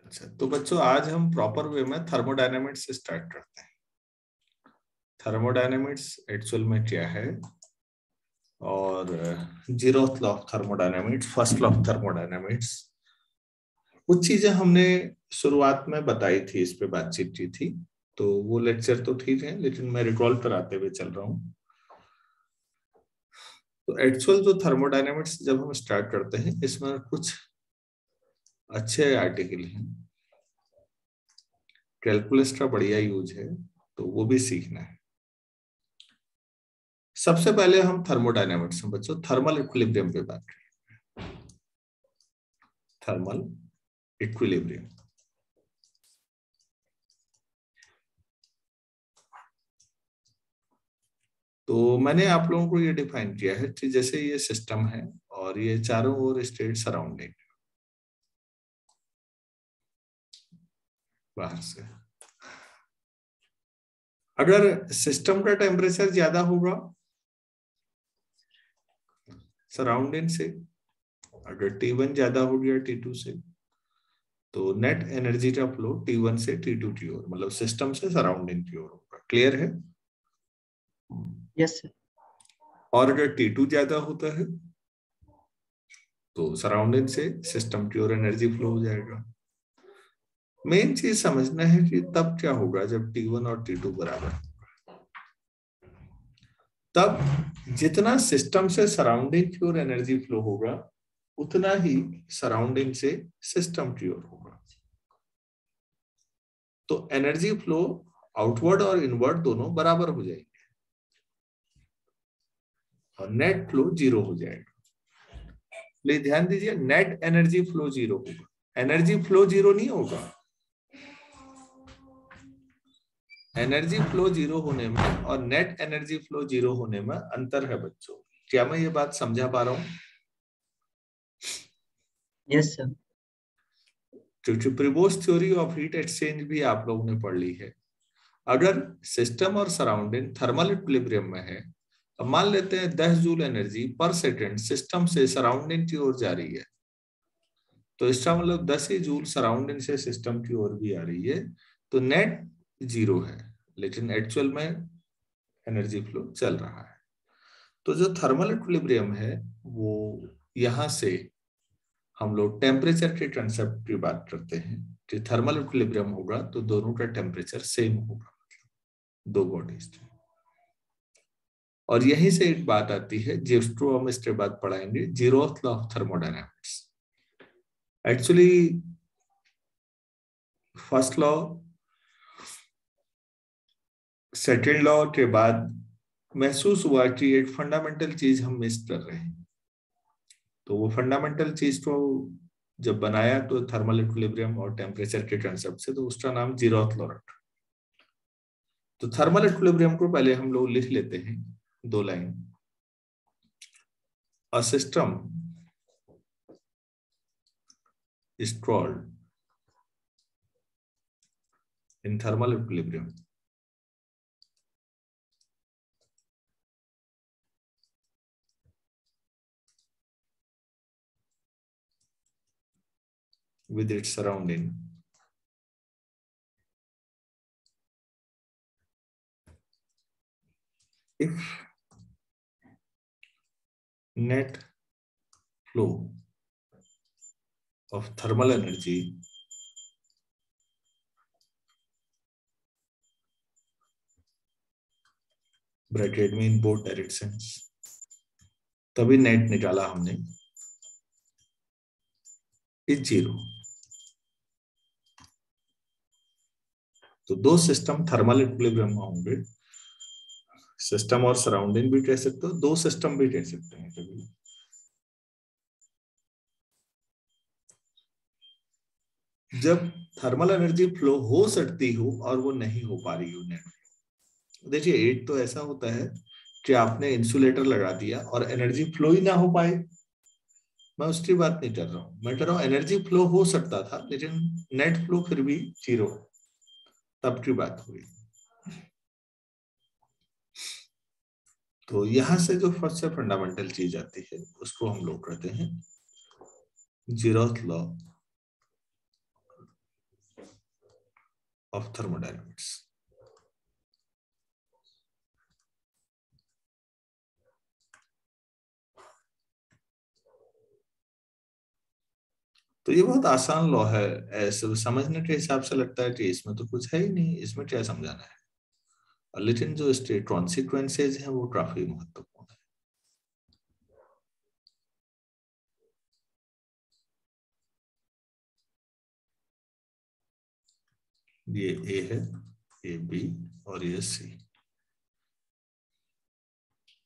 अच्छा, तो बच्चों आज हम प्रॉपर वे में थर्मोडायनेमिक्स से स्टार्ट करते हैं। थर्मोडायनेमिक्स एक्चुअल में क्या है और zeroth law of thermodynamics, first law of thermodynamics, कुछ चीजें हमने शुरुआत में बताई थी, इस पे बातचीत की थी। तो वो लेक्चर तो ठीक है, लेकिन मैं रिकॉल कराते हुए चल रहा हूँ। तो एक्चुअल जो थर्मोडायनेमिक्स जब हम स्टार्ट करते हैं, इसमें कुछ अच्छे आर्टिकल हैं, कैलकुलस का बढ़िया यूज है, तो वो भी सीखना है। सबसे पहले हम थर्मोडायनेमिक्स में बच्चों थर्मल इक्विलिब्रियम पे बात करें। थर्मल इक्विलिब्रियम, तो मैंने आप लोगों को ये डिफाइन किया है कि जैसे ये सिस्टम है और ये चारों ओर स्टेट सराउंडिंग बाहर से, अगर सिस्टम का टेम्परेचर ज्यादा होगा सराउंडिंग से, अगर T1 ज्यादा हो गया T2 से, तो नेट एनर्जी का फ्लो T1 से T2 की ओर, मतलब सिस्टम से सराउंडिंग की ओर होगा। क्लियर है? Yes sir. और अगर T2 ज्यादा होता है तो सराउंडिंग से सिस्टम की ओर एनर्जी फ्लो हो जाएगा। मेन चीज समझना है कि तब क्या होगा जब T1 और T2 बराबर होगा। तब जितना सिस्टम से सराउंडिंग की ओर एनर्जी फ्लो होगा, उतना ही सराउंडिंग से सिस्टम की ओर होगा। तो एनर्जी फ्लो आउटवर्ड और इनवर्ड दोनों बराबर हो जाएंगे और नेट फ्लो जीरो हो जाएगा। प्लीज ध्यान दीजिए, नेट एनर्जी फ्लो जीरो होगा, एनर्जी फ्लो जीरो नहीं होगा। एनर्जी फ्लो जीरो होने में और नेट एनर्जी फ्लो जीरो होने में अंतर है बच्चों। क्या मैं ये बात समझा पा रहा हूं? Yes sir. क्योंकि प्रीबोस थ्योरी ऑफ हीट एक्सचेंज भी आप लोगों ने पढ़ ली है। अगर सिस्टम और सराउंडिंग थर्मल इक्विलिब्रियम में है, अब मान लेते हैं 10 जूल एनर्जी पर सेकेंड सिस्टम से सराउंडिंग की ओर जा रही है, तो इसका मतलब 10 ही जूल सराउंडिंग से सिस्टम की ओर भी आ रही है, तो नेट जीरो है, लेकिन एक्चुअल में एनर्जी फ्लो चल रहा है। तो जो थर्मल इक्विलिब्रियम है, वो यहां से हम लोग टेम्परेचर के कंसेप्ट की बात करते हैं कि थर्मल इक्विलिब्रियम होगा तो दोनों का टेम्परेचर सेम होगा, दो बॉडीज। और यहीं से एक बात आती है जिसको हम इसके बाद पढ़ाएंगे, zeroth law of thermodynamics. Actually first law, second law के बाद महसूस हुआ कि एक फंडामेंटल चीज हम मिस कर रहे हैं। तो वो फंडामेंटल चीज को जब बनाया तो थर्मल इक्विलिब्रियम और टेम्परेचर के कंसेप्ट से, तो उसका नाम जीरोथ लॉ रखा। तो थर्मल इक्विलिब्रियम को पहले हम लोग लिख लेते हैं, दो line. A system is called in thermal equilibrium with its surrounding if net flow of thermal energy bracket में इन बोथ डायरेक्शंस, तभी नेट निकाला हमने, इज जीरो। तो दो सिस्टम थर्मल इक्विलिब्रियम में होंगे, सिस्टम और सराउंडिंग भी कह सकते हो, दो सिस्टम भी कह सकते हैं कभी। जब थर्मल एनर्जी फ्लो हो सकती हो और वो नहीं हो पा रही हो नेट। देखिए एक तो ऐसा होता है कि आपने इंसुलेटर लगा दिया और एनर्जी फ्लो ही ना हो पाए, मैं उसकी बात नहीं कर रहा हूं। मैं कह रहा हूं एनर्जी फ्लो हो सकता था लेकिन नेट फ्लो फिर भी जीरो, तब की बात हुई। तो यहां से जो फर्स्ट से फंडामेंटल चीज आती है उसको हम लोग कहते हैं जीरोथ लॉ ऑफ थर्मोडायनामिक्स। तो ये बहुत आसान लॉ है, ऐसे समझने के हिसाब से लगता है कि इसमें तो कुछ है ही नहीं, इसमें क्या समझाना है, लेकिन जो इसके कॉन्सिक्वेंसेज हैं वो काफी महत्वपूर्ण है। ये ए है, ये बी और ये सी,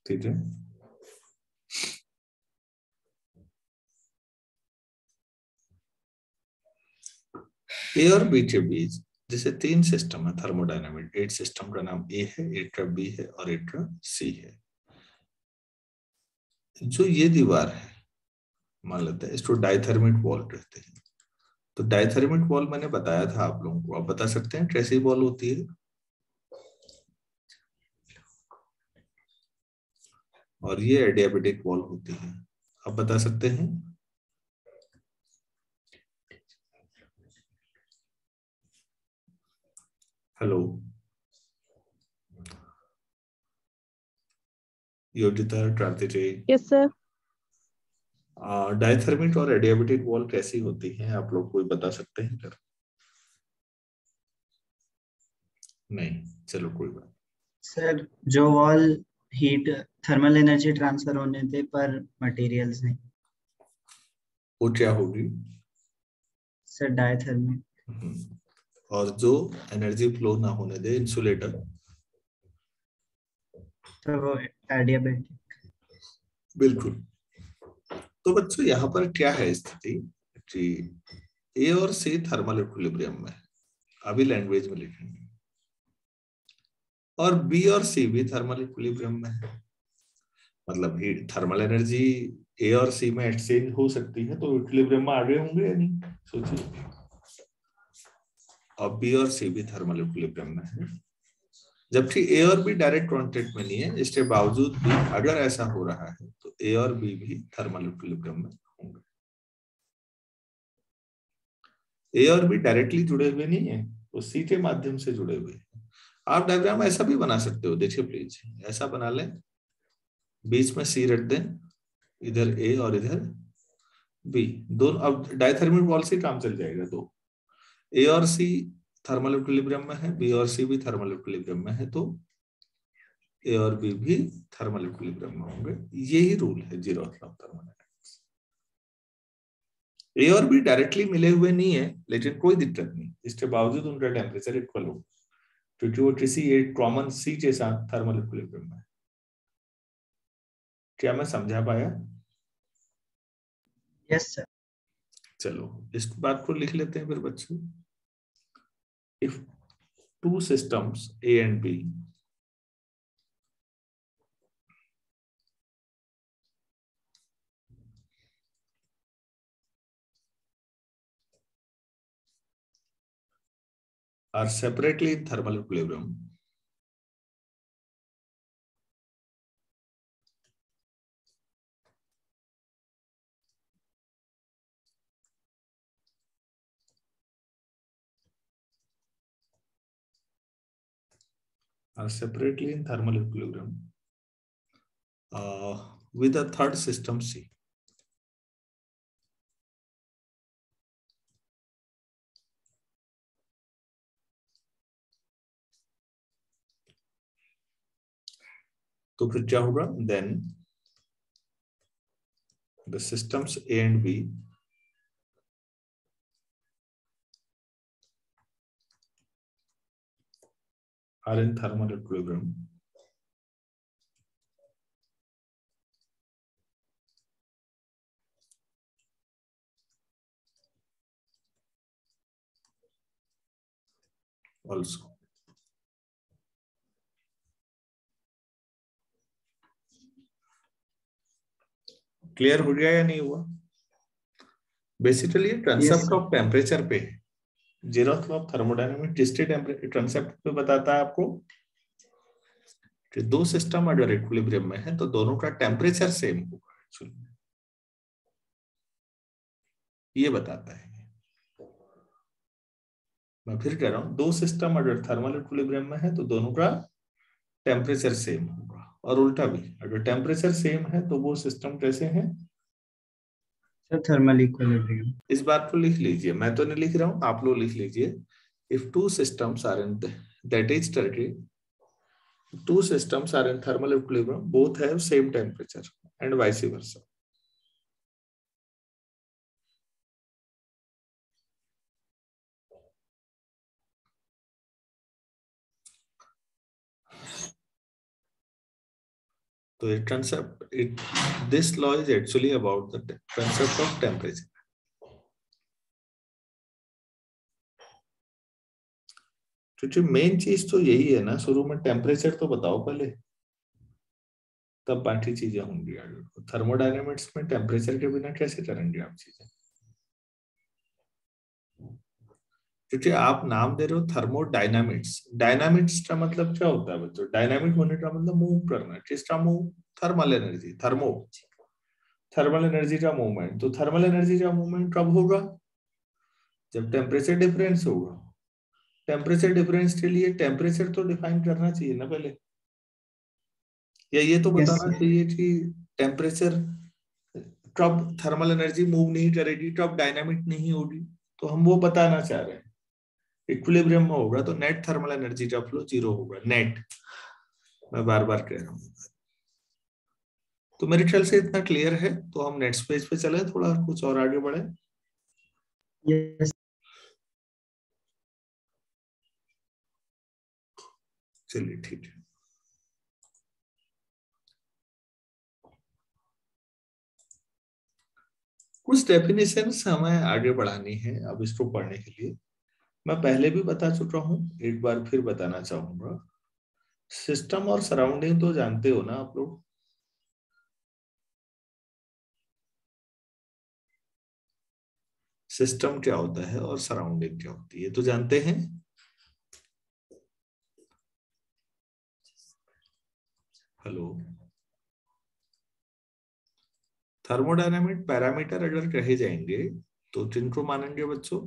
ठीक है। ए और बी के बीच जैसे तीन सिस्टम है थर्मोडायनामिक, एक सिस्टम का नाम ए है, एक का बी है और एक का सी है। जो ये दीवार है मान लेते हैं इसको डाइथर्मिक वॉल कहते हैं। तो डाइथर्मिक वॉल मैंने बताया था आप लोगों को, आप बता सकते हैं कैसी वॉल होती है। और ये एडियाबेटिक वॉल होती है, आप बता सकते हैं। Hello Yogita, Kartikeya. Yes sir. Diathermic और एडियाबेटिक वॉल कैसी होती हैं, आप लोग कोई बता सकते हैं क्या? नहीं, चलो कोई बात। सर जो wall heat thermal energy transfer होने थे पर मटेरियल्स नहीं। वो क्या होगी? Sir diathermic. और जो एनर्जी फ्लो ना होने दे, इंसुलेटर? तो वो एडियाबेटिक। बिल्कुल। तो बच्चों यहाँ पर क्या है स्थिति कि ए और सी थर्मल इक्विलिब्रियम में है, अभी लैंग्वेज में लिखेंगे, और बी और सी भी थर्मल इक्विलिब्रियम में है। मतलब थर्मल एनर्जी ए और सी में एक्सचेंज हो सकती है, तो इक्विलिब्रियम में आगे होंगे या नहीं, सोचिए। और बी और सी भी थर्मल इक्विलिब्रियम में है, जबकि ए और बी डायरेक्ट कांटेक्ट में नहीं है। इसके बावजूद भी अगर ऐसा हो रहा है तो ए और बी भी थर्मल इक्विलिब्रियम में होंगे। ए और बी डायरेक्टली जुड़े हुए नहीं है, वो सी के माध्यम से जुड़े हुए हैं। आप डायग्राम ऐसा भी बना सकते हो, देखिए प्लीज, ऐसा बना लें, बीच में सी रख दें, इधर ए और इधर बी, दोनों। अब डाइथर्मिक वॉल से काम चल जाएगा। तो ए और सी थर्मल इक्विलिब्रियम में है, बी और सी भी थर्मल इक्विलिब्रियम में है, तो ए और बी भी थर्मल इक्विलिब्रियम में होंगे। यही रूल है जीरोथ ऑफ थर्मोडायनामिक्स। ए और बी डायरेक्टली मिले हुए नहीं है, लेकिन कोई दिक्कत नहीं, इसके बावजूद उनका टेम्परेचर इक्वल होगा, क्योंकि वो किसी एक कॉमन सी के साथ थर्मल इक्विलिब्रियम में है। क्या मैं समझा पाया? Yes sir. चलो इस बात को लिख लेते हैं फिर बच्चों। If two systems A and B are separately in thermal equilibrium, with a third system C. तो फिर क्या होगा? Then the systems A and B are in thermal equilibrium also. Clear हो गया या नहीं हुआ? बेसिकली कंसेप्ट ऑफ टेम्परेचर पे है। जीरोथ लॉ ऑफ थर्मोडायनामिक्स किसके टेम्परेचर कंसेप्ट पे बताता है आपको कि दो सिस्टम अगर इक्विलिब्रियम में है तो दोनों का टेम्परेचर सेम होगा, एक्चुअली ये बताता है। मैं फिर कह रहा हूँ, दो सिस्टम अगर थर्मल इक्विलिब्रियम में है तो दोनों का टेम्परेचर सेम होगा, और उल्टा भी, अगर टेम्परेचर सेम है तो वो सिस्टम कैसे हैं? Sir thermal equilibrium. इस बात को लिख लीजिए, मैं तो नहीं लिख रहा हूँ, आप लोग लिख लीजिए। If two systems are in that is टर्की, two systems are in thermal equilibrium, both have same temperature and vice versa. So the concept, this law is actually about the concept of temperature. क्योंकि main चीज तो यही है ना, शुरू में temperature तो बताओ पहले, तब बाकी चीजें होंगी आगे। थर्मोडायनेमिक्स में टेम्परेचर के बिना कैसे करेंगे आप चीजें? क्योंकि आप नाम दे रहे हो थर्मोडायनामिक्स, डायनामिक्स का मतलब क्या होता है बच्चों? डायनामिक होने का मतलब मूव करना। किसका move? Thermal energy, thermal energy का मूवमेंट। तो थर्मल एनर्जी का मूवमेंट कब होगा? जब टेम्परेचर डिफरेंस होगा। टेम्परेचर डिफरेंस के लिए टेम्परेचर तो डिफाइन करना चाहिए ना पहले, या ये तो बताना चाहिए कि टेम्परेचर कब थर्मल एनर्जी मूव नहीं करेगी, कब डायनामिक नहीं होगी। तो हम वो बताना चाह रहे हैं। इक्विलिब्रियम में होगा तो नेट थर्मल एनर्जी का फ्लो 0 होगा, नेट। मैं बार बार कह रहा हूँ। तो मेरे ख्याल से इतना क्लियर है, तो हम नेक्स्ट पेज पे चले, थोड़ा कुछ और आगे बढ़े। yes. चलिए ठीक है। कुछ डेफिनेशंस हमें आगे बढ़ानी है अब इसको पढ़ने के लिए। मैं पहले भी बता चुका हूं, एक बार फिर बताना चाहूंगा। सिस्टम और सराउंडिंग तो जानते हो ना आप लोग। सिस्टम क्या होता है और सराउंडिंग क्या होती है, ये तो जानते हैं। हेलो। थर्मोडायनामिक पैरामीटर अगर कहे जाएंगे तो किनको मानेंगे बच्चों?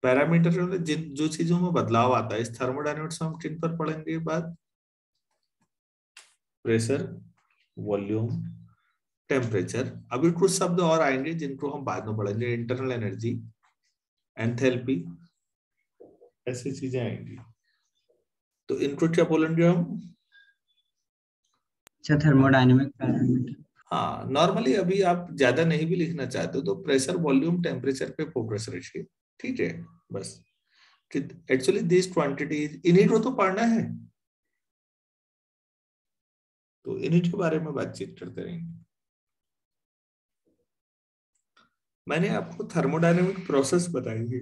पैरामीटर मतलब जिन जो चीजों में बदलाव आता है। इस थर्मोडायनामिक्स में हम किन पर पढ़ेंगे बात? Pressure, volume, temperature. अभी कुछ शब्द और आएंगे जिनको हम बाद में पढ़ेंगे। इंटरनल एनर्जी, एंथैल्पी, ऐसी चीजें आएंगी। तो इनको क्या बोलेंगे हम? अच्छा, थर्मोडायनेमिक पैरामीटर। हाँ, नॉर्मली अभी आप ज्यादा नहीं भी लिखना चाहते हो तो प्रेशर, वॉल्यूम, टेम्परेचर पे फोकस रखिए, ठीक है? बस एक्चुअली दिस क्वांटिटीज, इन्हीं को तो पढ़ना है, तो इन्हीं के बारे में बातचीत करते रहेंगे। मैंने आपको थर्मोडायनेमिक प्रोसेस बताई है,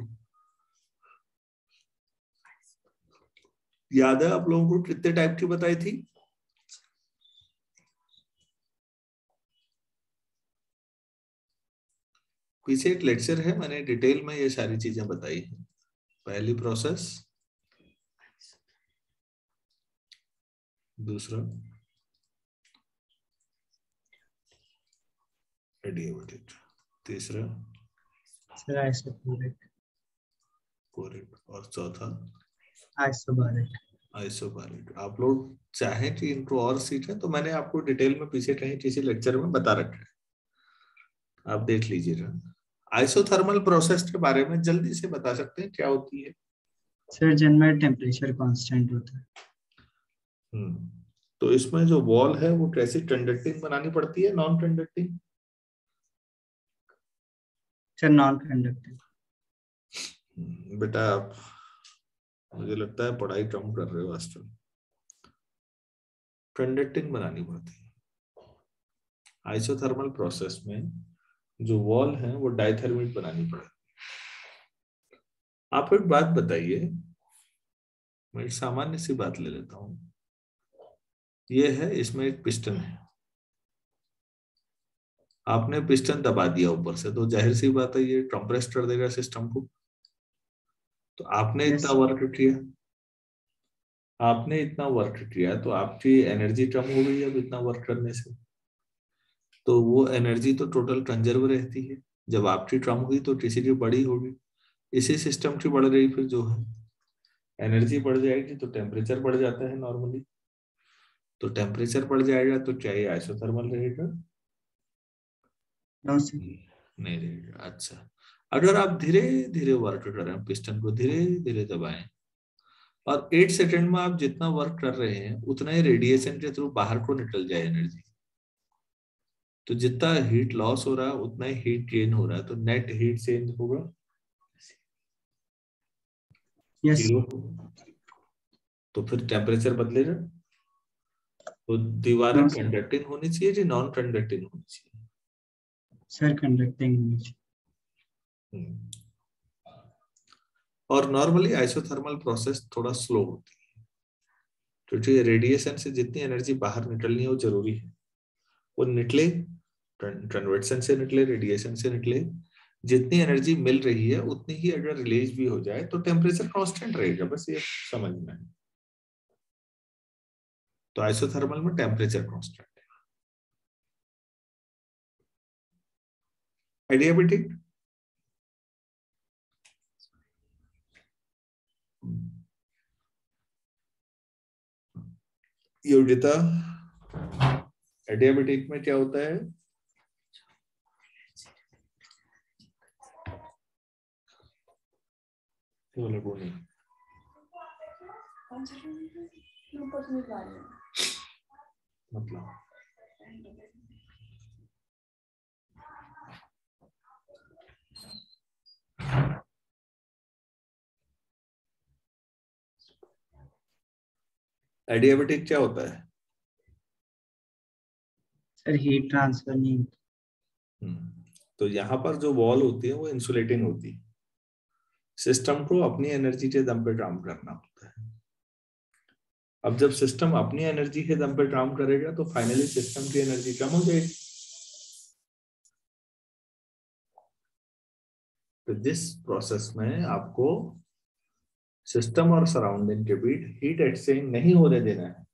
याद है आप लोगों को कितने टाइप की बताई थी? पीछे एक लेक्चर है, मैंने डिटेल में ये सारी चीजें बताई है। पहली प्रोसेस, दूसरा एडियाबेटिक, तीसरा सर आइसोबारिक, और चौथा आइसोबारिक। आइसोबारिक। आप लोग चाहें कि इनको और सीखें तो मैंने आपको डिटेल में पीछे कहीं किसी लेक्चर में बता रखा है, आप देख लीजिएगा। आइसोथर्मल प्रोसेस के बारे में जल्दी से बता सकते हैं क्या होती है? सर जिनमें टेम्परेचर कांस्टेंट होता है। तो इसमें जो वॉल है वो कैसे कंडक्टिंग बनानी पड़ती है, non conducting? Sir non conducting. बेटा आप, मुझे लगता है पढ़ाई कम कर रहे हो आजकल। कंडक्टिंग बनानी पड़ती है आइसोथर्मल प्रोसेस में। जो वॉल है वो डाइथर्मिक बनानी पड़ेगी। आप एक बात बताइए, मैं एक सामान्य सी बात ले लेता हूं। ये है, इसमें एक पिस्टन है, आपने पिस्टन दबा दिया ऊपर से, तो जाहिर सी बात है ये कंप्रेस कर देगा सिस्टम को। तो आपने इतना वर्क किया, तो आपकी एनर्जी कम हो गई अब इतना वर्क करने से। तो वो एनर्जी तो टोटल कंजर्व रहती है, जब आपकी कम हुई तो किसी की बड़ी होगी। इसी सिस्टम की बढ़ रही फिर जो है एनर्जी बढ़ जाएगी तो टेम्परेचर बढ़ जाता है नॉर्मली, तो टेम्परेचर बढ़ जाएगा तो क्या ये आइसोथर्मल रहेगा? No sir. नहीं रहेगा। अच्छा, अगर आप धीरे धीरे वर्क करें, पिस्टन को धीरे धीरे दबाएं और 8 सेकंड में आप जितना वर्क कर रहे हैं उतना ही रेडिएशन के थ्रू बाहर को निकल जाए एनर्जी, तो जितना हीट लॉस हो रहा है उतना ही हीट गेन हो रहा है, तो नेट हीट चेंज होगा यस। 0। तो फिर टेम्परेचर बदलेगा। तो दीवारें नो सर। कंडक्टिंग होनी चाहिए कि नॉन कंडक्टिंग होनी चाहिए? Sir conducting image. हम्म। और नॉर्मली आइसोथर्मल प्रोसेस थोड़ा स्लो होती है, क्योंकि रेडिएशन से जितनी एनर्जी बाहर निकलनी है वो जरूरी है, वो निकले, कन्वर्शन से निकले, रेडिएशन से निकले, जितनी एनर्जी मिल रही है उतनी ही अगर रिलीज भी हो जाए तो टेम्परेचर कांस्टेंट रहेगा, बस ये समझना है। तो आइसोथर्मल में टेम्परेचर कांस्टेंट है। एडियाबेटिक योग्यता, एडियाबेटिक में क्या होता है? मतलब एडियाबेटिक क्या होता है? सर हीट ट्रांसफर नहीं। तो यहाँ पर जो वॉल होती है वो इंसुलेटिंग होती है, सिस्टम को अपनी एनर्जी के दम पे काम करना होता है। अब जब सिस्टम अपनी एनर्जी के दम पे काम करेगा तो फाइनली सिस्टम की एनर्जी कम हो जाएगी। तो जिस प्रोसेस में आपको सिस्टम और सराउंडिंग के बीच हीट एक्सचेंज नहीं होने देना है,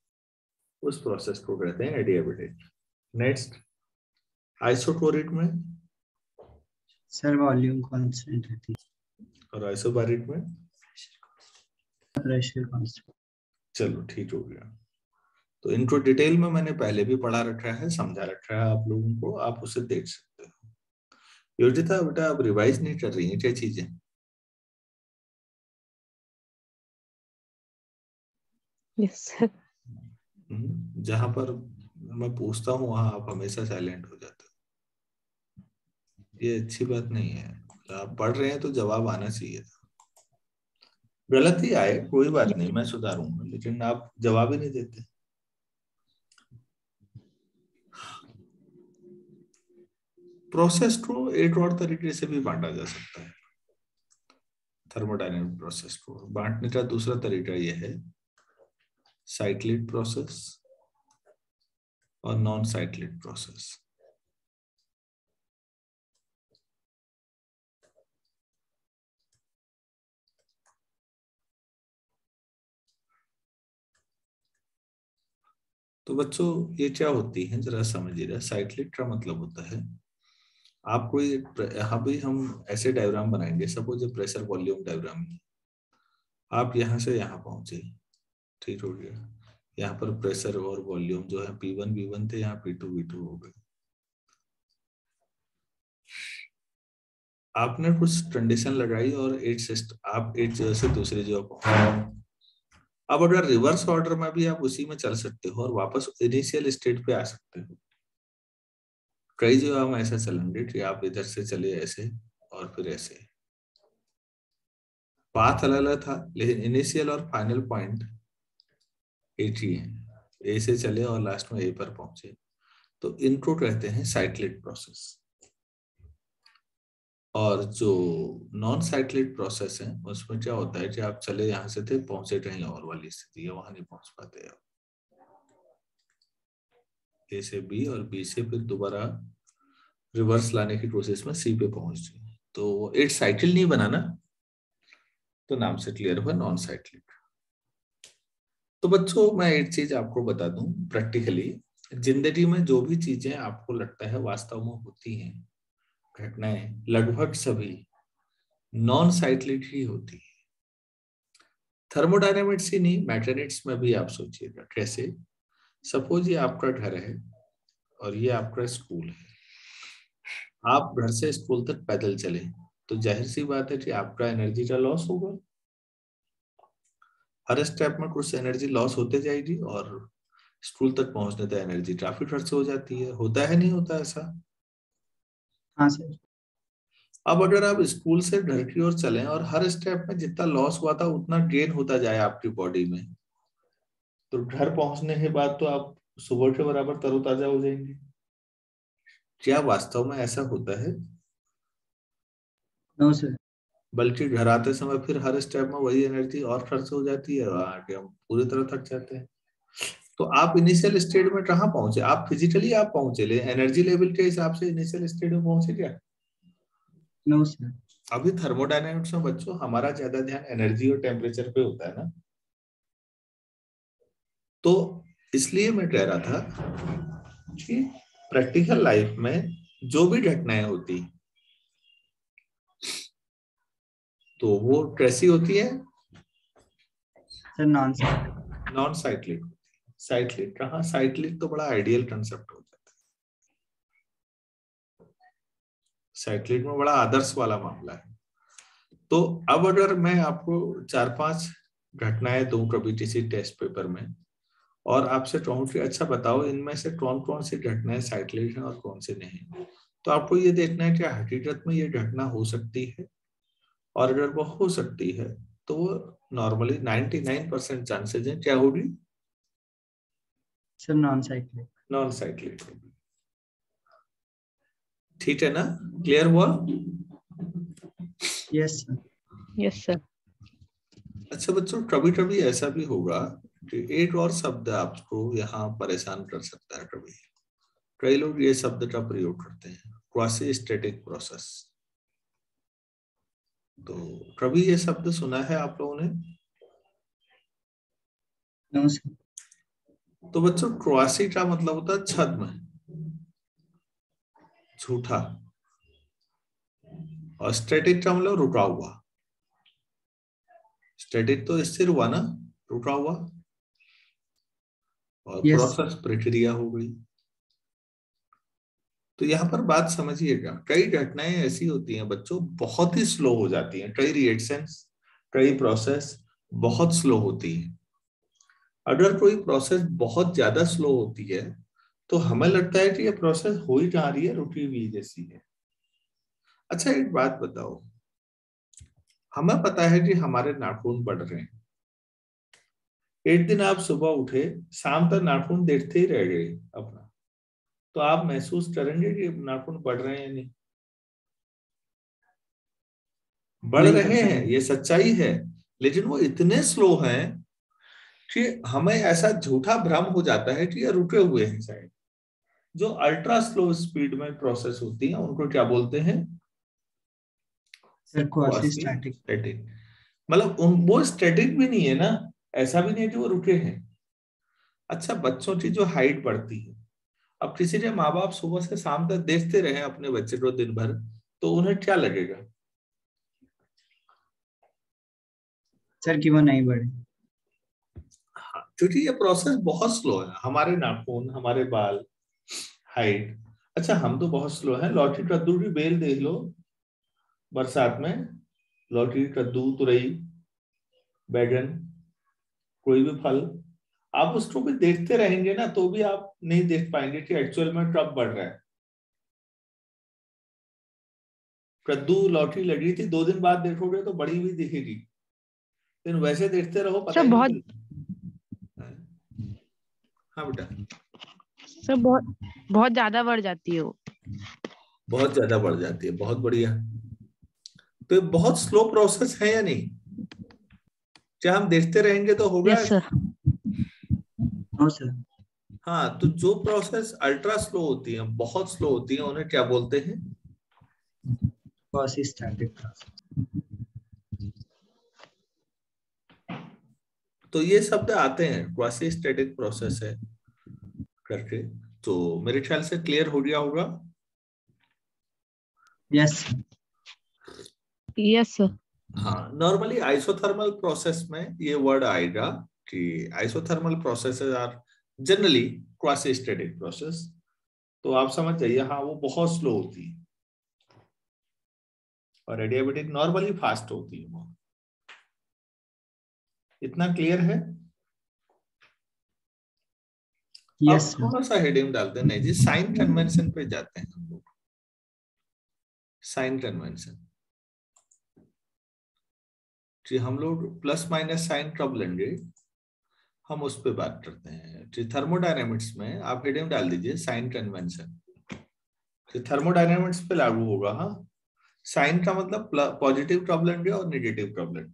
उस प्रोसेस को कहते हैं एडियाबेटिक। नेक्स्ट, आइसोटोरिक में सर वॉल्यूम कांस्टेंट रहती है। और आइसोबारिक में प्रेशर कांस्टेंट। चलो ठीक हो गया। तो इनको डिटेल में मैंने पहले भी पढ़ा रखा है, समझा रखा है आप लोगों को, आप उसे देख सकते हो। योजिता बेटा आप रिवाइज नहीं कर रही हैं क्या चीजें? Yes sir. जहां पर मैं पूछता हूँ वहां आप हमेशा साइलेंट हो जाते हो, ये अच्छी बात नहीं है। आप पढ़ रहे हैं तो जवाब आना चाहिए था। गलती आए कोई बात नहीं, मैं सुधारूंगा, लेकिन आप जवाब ही नहीं देते। प्रोसेस को एक और तरीके से भी बांटा जा सकता है। थर्मोडायनेमिक प्रोसेस को बांटने का दूसरा तरीका यह है साइक्लिक प्रोसेस और नॉन साइक्लिक प्रोसेस। तो बच्चों ये क्या होती है जरा समझिएगा। साइक्लिक का मतलब होता है आप कोई यहाँ भी हम ऐसे डायग्राम बनाएंगे, सपोज प्रेशर वॉल्यूम डायग्राम है, आप यहाँ से यहाँ पहुंचे, ठीक हो गया। यहाँ पर प्रेशर और वॉल्यूम जो है P1 V1 थे, यहाँ P2 V2 हो गए। आपने कुछ कंडीशन लगाई और एक सिस्टम आप एक जगह से दूसरी जगह पहुंचे। अब अगर रिवर्स ऑर्डर में भी आप उसी में चल सकते हो और वापस इनिशियल स्टेट पे आ सकते हो। कई जगह हम ऐसा चलेंगे कि आप इधर से चले ऐसे और फिर ऐसे, पाथ अलग अलग था लेकिन इनिशियल और फाइनल पॉइंट एक ही है। ए से चले और लास्ट में ए पर पहुंचे, तो इनको कहते हैं साइक्लिक प्रोसेस। और जो नॉन साइक्लिक प्रोसेस है उसमें क्या होता है कि आप चले यहाँ से थे पहुंचे कहीं और वाली स्थिति है, वहां नहीं पहुंच पाते आप। ए से बी और बी से फिर दोबारा रिवर्स लाने की कोशिश में सी पे पहुंच गए, तो एक साइकिल नहीं बना ना, तो नाम से क्लियर हुआ नॉन साइक्लिक। तो बच्चों मैं एक चीज आपको बता दूं, प्रैक्टिकली जिंदगी में जो भी चीजें आपको लगता है वास्तव में होती हैं, घटनाएं लगभग सभी नॉन साइक्लिक ही होती है। थर्मोडायनेमिक्स ही नहीं, मैकेनिक्स में भी आप सोचिएगा कैसे। सपोज ये आपका घर है और ये आपका स्कूल है, आप घर से स्कूल तक पैदल चले तो जाहिर सी बात है कि आपका एनर्जी का लॉस होगा। हर स्टेप में कुछ एनर्जी लॉस होते जाएगी और स्कूल तक पहुंचने तक एनर्जी काफी खर्च हो जाती है। होता है नहीं होता ऐसा? हाँ सर। अब अगर आप स्कूल से घर की ओर चलें और हर स्टेप में जितना लॉस हुआ था उतना गेन होता जाए आपकी बॉडी में, तो घर पहुंचने के बाद तो आप सुबह के बराबर तरोताजा हो जाएंगे। क्या वास्तव में ऐसा होता है? No sir. बल्कि घर आते समय फिर हर स्टेप में वही एनर्जी और खर्च हो जाती है और आगे हम पूरी तरह थक जाते हैं। तो आप इनिशियल स्टेट में कहाँ पहुंचे? आप फिजिकली आप पहुंचे, ले एनर्जी लेवल के हिसाब से इनिशियल स्टेट में पहुंचे क्या? No sir. अभी थर्मोडायनेमिक्स में बच्चों हमारा ज्यादा ध्यान एनर्जी और टेम्परेचर पे होता है ना, तो इसलिए मैं कह रहा था कि प्रैक्टिकल लाइफ में जो भी घटनाएं होती तो वो कैसी होती है? Sir non cyclic. Non cyclic. Cyclic कहाँ? साइक्लिक तो बड़ा आइडियल कंसेप्ट हो जाता है, साइक्लिक में बड़ा आदर्श वाला मामला है। तो अब अगर मैं आपको 4-5 घटनाएं दूं कभी किसी टेस्ट पेपर में और आपसे कहूं कि अच्छा बताओ इनमें से कौन कौन सी घटनाएं साइक्लिक हैं और कौन से नहीं, तो आपको ये देखना है कि हकीकत में ये घटना हो सकती है, और अगर वो हो सकती है तो वो नॉर्मली 99% चांसेस है क्या होगी? Sir non cyclic. Non cyclic होगी। ठीक है ना? क्लियर हुआ? Yes sir. Yes sir. अच्छा बच्चों, कभी कभी ऐसा भी होगा कि एक और शब्द आपको यहाँ परेशान कर सकता है। कभी कई लोग ये शब्द का प्रयोग करते हैं, क्वासी स्टैटिक प्रोसेस। तो कभी ये शब्द सुना है आप लोगों ने? No sir. तो बच्चों क्वासी का मतलब होता है छद्म, झूठा, और स्टैटिक का मतलब रुका हुआ। स्टैटिक तो स्थिर हुआ ना, रुका हुआ, और यस। प्रोसेस प्रक्रिया हो गई। तो यहाँ पर बात समझिएगा, कई घटनाएं ऐसी होती हैं बच्चों बहुत ही स्लो हो जाती हैं, कई रिएक्शंस, कई प्रोसेस बहुत स्लो होती है। अगर कोई प्रोसेस बहुत ज्यादा स्लो होती है तो हमें लगता है कि ये प्रोसेस हो ही जा रही है, रुकी हुई जैसी है। अच्छा एक बात बताओ, हमें पता है कि हमारे नाखून बढ़ रहे हैं। एक दिन आप सुबह उठे, शाम तक नाखून देखते ही रह गए अपना, तो आप महसूस करेंगे कि नाखून बढ़ रहे हैं या नहीं? बढ़ नहीं कर रहे हैं, पाएंगे। ये सच्चाई है, लेकिन वो इतने स्लो हैं कि हमें ऐसा झूठा भ्रम हो जाता है कि ये रुके हुए हैं शायद। जो अल्ट्रा स्लो स्पीड में प्रोसेस होती है उनको क्या बोलते हैं? Sir quasi quasi static. Static. मतलब उन वो स्टैटिक भी नहीं है ना, ऐसा भी नहीं है कि वो रुके हैं। अच्छा बच्चों की जो हाइट बढ़ती है, अब किसी के माँ बाप सुबह से शाम तक देखते रहे अपने बच्चे को दिन भर, तो उन्हें क्या लगेगा? सर कि वो नहीं बढ़े। हाँ, क्योंकि ये प्रोसेस बहुत स्लो है। हमारे नाखून, हमारे बाल, हाइट, अच्छा हम तो बहुत स्लो हैं। लौकी कद्दू की बेल देख लो बरसात में, लौकी कद्दू तुरई बैगन, कोई भी फल, आप उसको भी देखते रहेंगे ना तो भी आप नहीं देख पाएंगे कि एक्चुअल में कब बढ़ रहा है। कद्दू लौकी लगी थी, 2 दिन बाद देखोगे तो बड़ी हुई दिखेगी, लेकिन वैसे देखते रहो पता सर ही नहीं बहुत चलता। हाँ बेटा। सर बहुत ज्यादा बढ़ जाती है वो। बहुत ज्यादा बढ़ जाती है, बहुत बढ़िया। तो ये बहुत स्लो प्रोसेस है या नहीं? क्या हम देखते रहेंगे तो होगा? Yes sir. No sir. हाँ, तो जो प्रोसेस अल्ट्रा स्लो होती है, बहुत स्लो होती है, उन्हें क्या बोलते हैं? Quasi static process. तो ये शब्द आते हैं, क्वासी स्टैटिक प्रोसेस है करके। तो मेरे ख्याल से क्लियर हो गया होगा। Yes sir. Yes sir. हाँ, नॉर्मली आइसोथर्मल प्रोसेस में ये वर्ड आएगा कि isothermal processes are generally quasi static process. तो आप समझ जाइए, हाँ वो बहुत स्लो होती है और एडियाबेटिक नॉर्मली फास्ट होती है। वो इतना क्लियर है? अब यस थोड़ा सा हेडिंग डालते हैं, नहीं जी, साइन कन्वेंशन पे जाते हैं हम लोग। साइन कन्वेंशन जी, हम लोग प्लस माइनस साइन कब लेंगे, हम उस पर बात करते हैं। जी, थर्मोडायनेमिक्स में आप हेडिंग डाल दीजिए साइन कन्वेंशन। थर्मोडायनेमिक्स पे लागू होगा। हाँ, साइन का मतलब पॉजिटिव कब लेंगे और नेगेटिव कब लेंगे।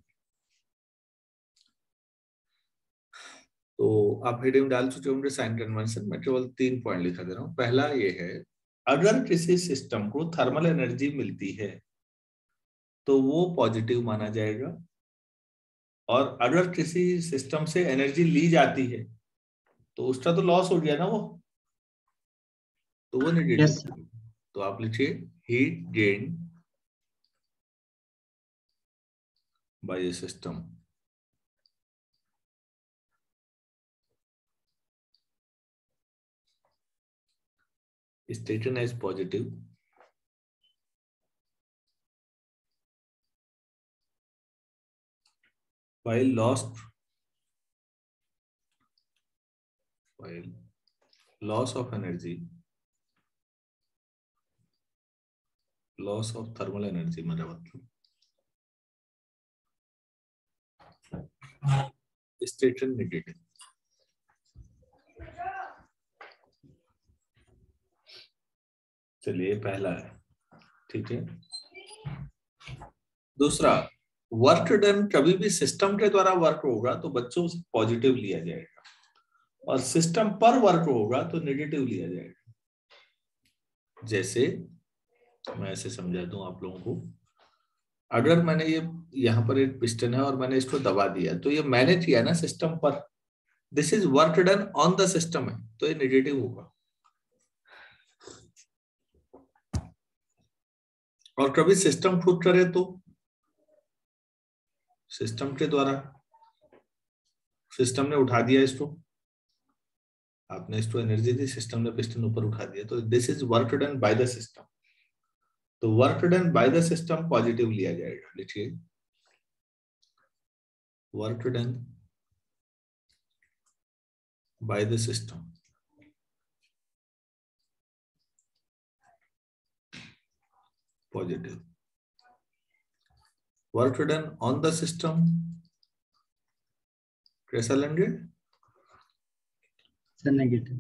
तो आप हेडिंग डाल चुके होंगे साइन कन्वेंशन। मैं केवल 3 पॉइंट लिखा दे रहा हूं। पहला ये है, अगर किसी सिस्टम को थर्मल एनर्जी मिलती है तो वो पॉजिटिव माना जाएगा, और अगर किसी सिस्टम से एनर्जी ली जाती है तो उसका तो लॉस हो गया ना, तो वो नेगेटिव। यस तो आप लिखिए heat gain by A system is taken as positive while loss of energy, loss of thermal energy मेरा मतलब is taken negative। चलिए पहला है, ठीक है। दूसरा, वर्क डन कभी भी सिस्टम के द्वारा वर्क होगा तो बच्चों से पॉजिटिव लिया जाएगा, और सिस्टम पर वर्क होगा तो नेगेटिव लिया जाएगा। जैसे मैं ऐसे समझा दूं आप लोगों को, अगर मैंने ये यहाँ पर एक पिस्टन है और मैंने इसको दबा दिया, तो ये मैंने किया ना सिस्टम पर, this is work done on the system है, तो ये नेगेटिव होगा। और कभी सिस्टम खुद करे तो सिस्टम के द्वारा, सिस्टम ने उठा दिया इसको, आपने इसको एनर्जी दी, सिस्टम ने पिस्टन ऊपर उठा दिया, तो this is work done by the system. तो work done by the system positive लिया जाएगा। लिखिए work done by the system positive, work done on the system कैसा लेंगे, नेगेटिव।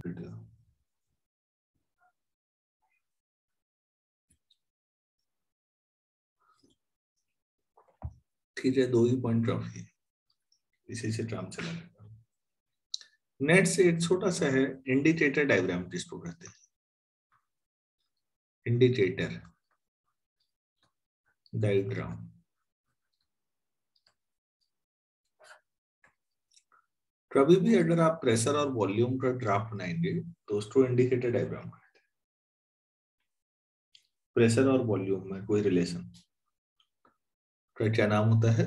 ठीक है, 2 ही पॉइंट काफी है, इसी से काम चला जाएगा। नेक्स्ट एक छोटा सा है, इंडिकेटर डायग्राम जिसको कहते हैं, इंडिकेटर डायग्राम। कभी भी अगर आप प्रेशर और वॉल्यूम का ग्राफ बनाएंगे तो उसको इंडिकेटर डायग्राम कहते हैं। प्रेशर और वॉल्यूम में कोई रिलेशन का क्या नाम होता है,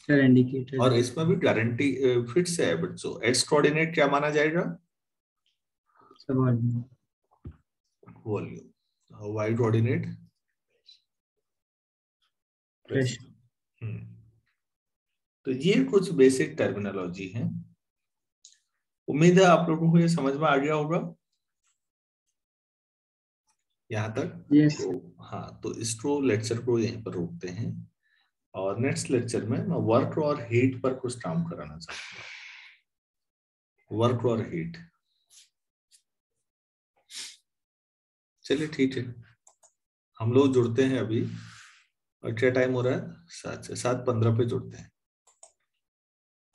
इंडिकेटर। और इसमें भी गारंटी फिट से है बच्चों। एक्स कोऑर्डिनेट क्या माना जाएगा, वॉल्यूम, वाई कोऑर्डिनेट प्रेशर। तो ये कुछ बेसिक टर्मिनोलॉजी है। उम्मीद है आप लोगों को ये समझ में आ गया होगा यहाँ तक। yes. तो हाँ, तो इसको लेक्चर को यहीं पर रोकते हैं, और नेक्स्ट लेक्चर में मैं वर्क और हीट पर कुछ काम कराना चाहता हूँ। वर्क और हीट, चलिए ठीक है, हम लोग जुड़ते हैं अभी। और क्या टाइम हो रहा है, 7 से 7:15 पे जुड़ते हैं।